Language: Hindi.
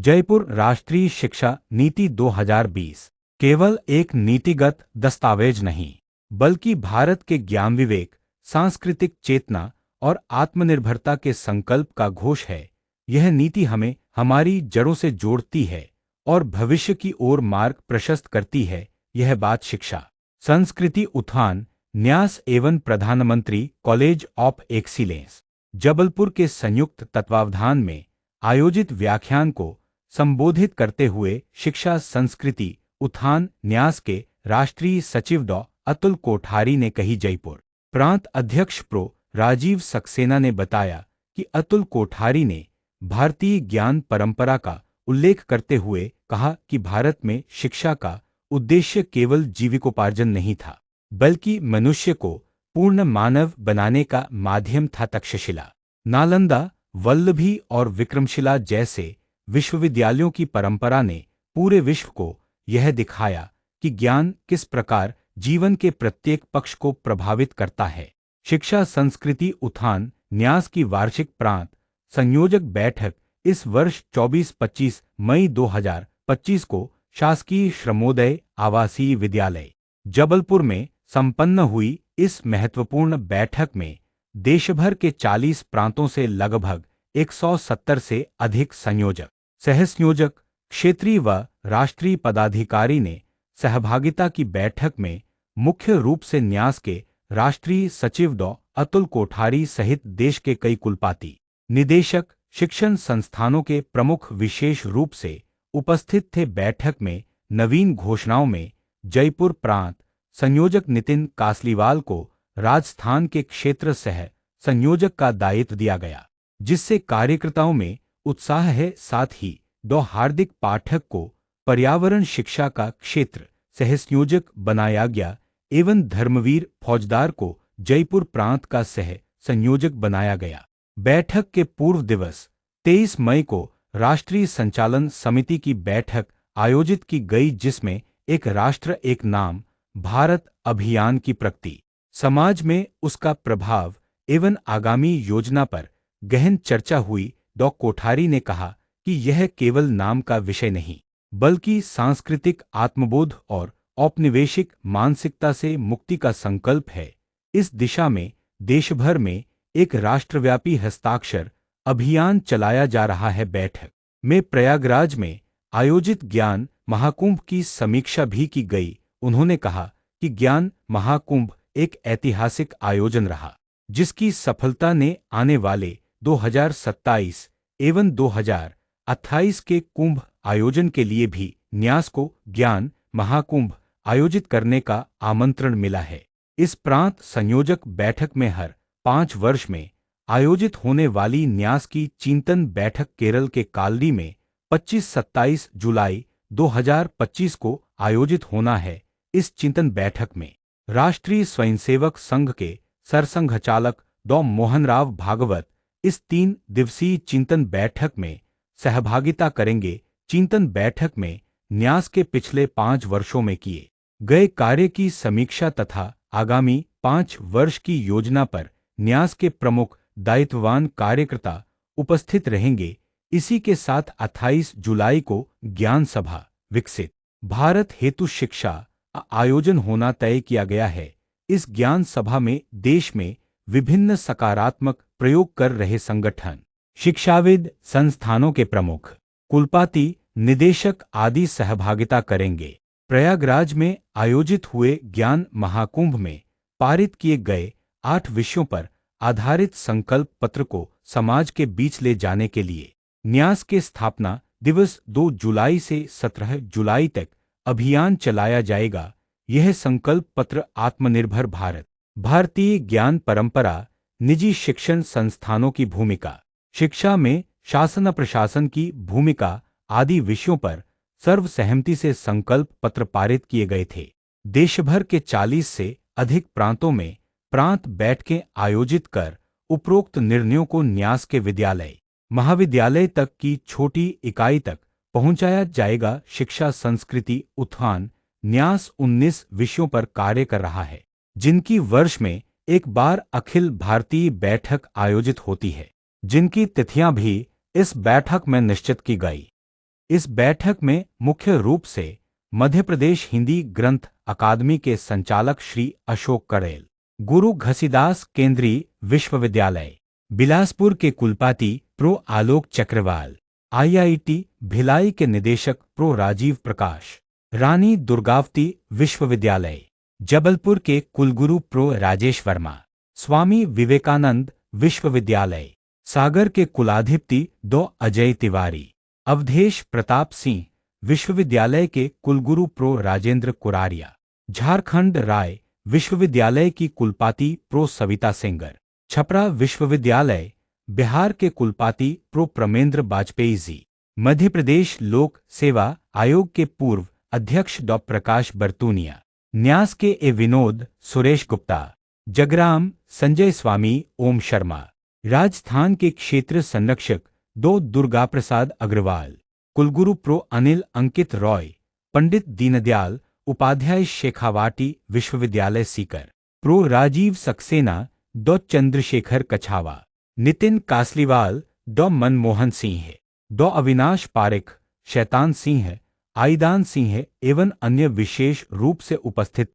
जयपुर राष्ट्रीय शिक्षा नीति 2020 केवल एक नीतिगत दस्तावेज नहीं, बल्कि भारत के ज्ञान विवेक, सांस्कृतिक चेतना और आत्मनिर्भरता के संकल्प का घोष है। यह नीति हमें हमारी जड़ों से जोड़ती है और भविष्य की ओर मार्ग प्रशस्त करती है। यह बात शिक्षा, संस्कृति उत्थान, न्यास एवं प्रधानमंत्री कॉलेज ऑफ एक्सीलेंस जबलपुर के संयुक्त तत्वावधान में आयोजित व्याख्यान को संबोधित करते हुए शिक्षा संस्कृति उत्थान न्यास के राष्ट्रीय सचिव डॉ अतुल कोठारी ने कही। जयपुर प्रांत अध्यक्ष प्रो राजीव सक्सेना ने बताया कि अतुल कोठारी ने भारतीय ज्ञान परंपरा का उल्लेख करते हुए कहा कि भारत में शिक्षा का उद्देश्य केवल जीविकोपार्जन नहीं था, बल्कि मनुष्य को पूर्ण मानव बनाने का माध्यम था। तक्षशिला, नालंदा, वल्लभी और विक्रमशिला जैसे विश्वविद्यालयों की परंपरा ने पूरे विश्व को यह दिखाया कि ज्ञान किस प्रकार जीवन के प्रत्येक पक्ष को प्रभावित करता है। शिक्षा संस्कृति उत्थान न्यास की वार्षिक प्रांत संयोजक बैठक इस वर्ष 24-25 मई 2025 को शासकीय श्रमोदय आवासीय विद्यालय जबलपुर में संपन्न हुई। इस महत्वपूर्ण बैठक में देशभर के 40 प्रांतों से लगभग 170 से अधिक संयोजक, सहसंयोजक, क्षेत्रीय व राष्ट्रीय पदाधिकारी ने सहभागिता की। बैठक में मुख्य रूप से न्यास के राष्ट्रीय सचिव डॉ अतुल कोठारी सहित देश के कई कुलपति, निदेशक, शिक्षण संस्थानों के प्रमुख विशेष रूप से उपस्थित थे। बैठक में नवीन घोषणाओं में जयपुर प्रांत संयोजक नितिन कासलीवाल को राजस्थान के क्षेत्र सह संयोजक का दायित्व दिया गया, जिससे कार्यकर्ताओं में उत्साह है। साथ ही डॉ हार्दिक पाठक को पर्यावरण शिक्षा का क्षेत्र सहसंयोजक बनाया गया एवं धर्मवीर फौजदार को जयपुर प्रांत का सह संयोजक बनाया गया। बैठक के पूर्व दिवस 23 मई को राष्ट्रीय संचालन समिति की बैठक आयोजित की गई, जिसमें एक राष्ट्र एक नाम भारत अभियान की प्रगति, समाज में उसका प्रभाव एवं आगामी योजना पर गहन चर्चा हुई। डॉ कोठारी ने कहा कि यह केवल नाम का विषय नहीं, बल्कि सांस्कृतिक आत्मबोध और औपनिवेशिक मानसिकता से मुक्ति का संकल्प है। इस दिशा में देशभर में एक राष्ट्रव्यापी हस्ताक्षर अभियान चलाया जा रहा है। बैठक में प्रयागराज में आयोजित ज्ञान महाकुंभ की समीक्षा भी की गई। उन्होंने कहा कि ज्ञान महाकुंभ एक ऐतिहासिक आयोजन रहा, जिसकी सफलता ने आने वाले 2027 एवं 2028 के कुंभ आयोजन के लिए भी न्यास को ज्ञान महाकुंभ आयोजित करने का आमंत्रण मिला है। इस प्रांत संयोजक बैठक में हर 5 वर्ष में आयोजित होने वाली न्यास की चिंतन बैठक केरल के कालडी में 25-27 जुलाई 2025 को आयोजित होना है। इस चिंतन बैठक में राष्ट्रीय स्वयंसेवक संघ के सरसंघचालक डॉ मोहनराव भागवत इस 3 दिवसीय चिंतन बैठक में सहभागिता करेंगे। चिंतन बैठक में न्यास के पिछले 5 वर्षों में किए गए कार्य की समीक्षा तथा आगामी 5 वर्ष की योजना पर न्यास के प्रमुख दायित्ववान कार्यकर्ता उपस्थित रहेंगे। इसी के साथ 28 जुलाई को ज्ञान सभा विकसित भारत हेतु शिक्षा आयोजन होना तय किया गया है। इस ज्ञान सभा में देश में विभिन्न सकारात्मक प्रयोग कर रहे संगठन, शिक्षाविद, संस्थानों के प्रमुख, कुलपति, निदेशक आदि सहभागिता करेंगे। प्रयागराज में आयोजित हुए ज्ञान महाकुंभ में पारित किए गए 8 विषयों पर आधारित संकल्प पत्र को समाज के बीच ले जाने के लिए न्यास के स्थापना दिवस 2 जुलाई से 17 जुलाई तक अभियान चलाया जाएगा। यह संकल्प पत्र आत्मनिर्भर भारत, भारतीय ज्ञान परंपरा, निजी शिक्षण संस्थानों की भूमिका, शिक्षा में शासन प्रशासन की भूमिका आदि विषयों पर सर्वसहमति से संकल्प पत्र पारित किए गए थे। देशभर के 40 से अधिक प्रांतों में प्रांत बैठकें आयोजित कर उपरोक्त निर्णयों को न्यास के विद्यालय, महाविद्यालय तक की छोटी इकाई तक पहुंचाया जाएगा। शिक्षा संस्कृति उत्थान न्यास 19 विषयों पर कार्य कर रहा है, जिनकी वर्ष में एक बार अखिल भारतीय बैठक आयोजित होती है, जिनकी तिथियां भी इस बैठक में निश्चित की गई। इस बैठक में मुख्य रूप से मध्य प्रदेश हिंदी ग्रंथ अकादमी के संचालक श्री अशोक करेल, गुरु घसीदास केंद्रीय विश्वविद्यालय बिलासपुर के कुलपति प्रो आलोक चक्रवाल, आईआईटी भिलाई के निदेशक प्रो राजीव प्रकाश, रानी दुर्गावती विश्वविद्यालय जबलपुर के कुलगुरु प्रो राजेश वर्मा, स्वामी विवेकानंद विश्वविद्यालय सागर के कुलाधिपति डॉ अजय तिवारी, अवधेश प्रताप सिंह विश्वविद्यालय के कुलगुरु प्रो राजेंद्र कुरारिया, झारखंड राय विश्वविद्यालय की कुलपति प्रो सविता सेंगर, छपरा विश्वविद्यालय बिहार के कुलपति प्रो प्रमेंद्र बाजपेयी जी, मध्य प्रदेश लोक सेवा आयोग के पूर्व अध्यक्ष डॉ प्रकाश बर्तूनिया, न्यास के ए विनोद सुरेश गुप्ता, जगराम संजय स्वामी ओम शर्मा, राजस्थान के क्षेत्र संरक्षक डॉ दुर्गा प्रसाद अग्रवाल, कुलगुरु प्रो अनिल अंकित रॉय, पंडित दीनदयाल उपाध्याय शेखावाटी विश्वविद्यालय सीकर, प्रो राजीव सक्सेना डॉ चंद्रशेखर कछावा, नितिन कासलीवाल डॉ मनमोहन सिंह, डॉ अविनाश पारिक, शैतान सिंह, आईदान सिंह एवं अन्य विशेष रूप से उपस्थित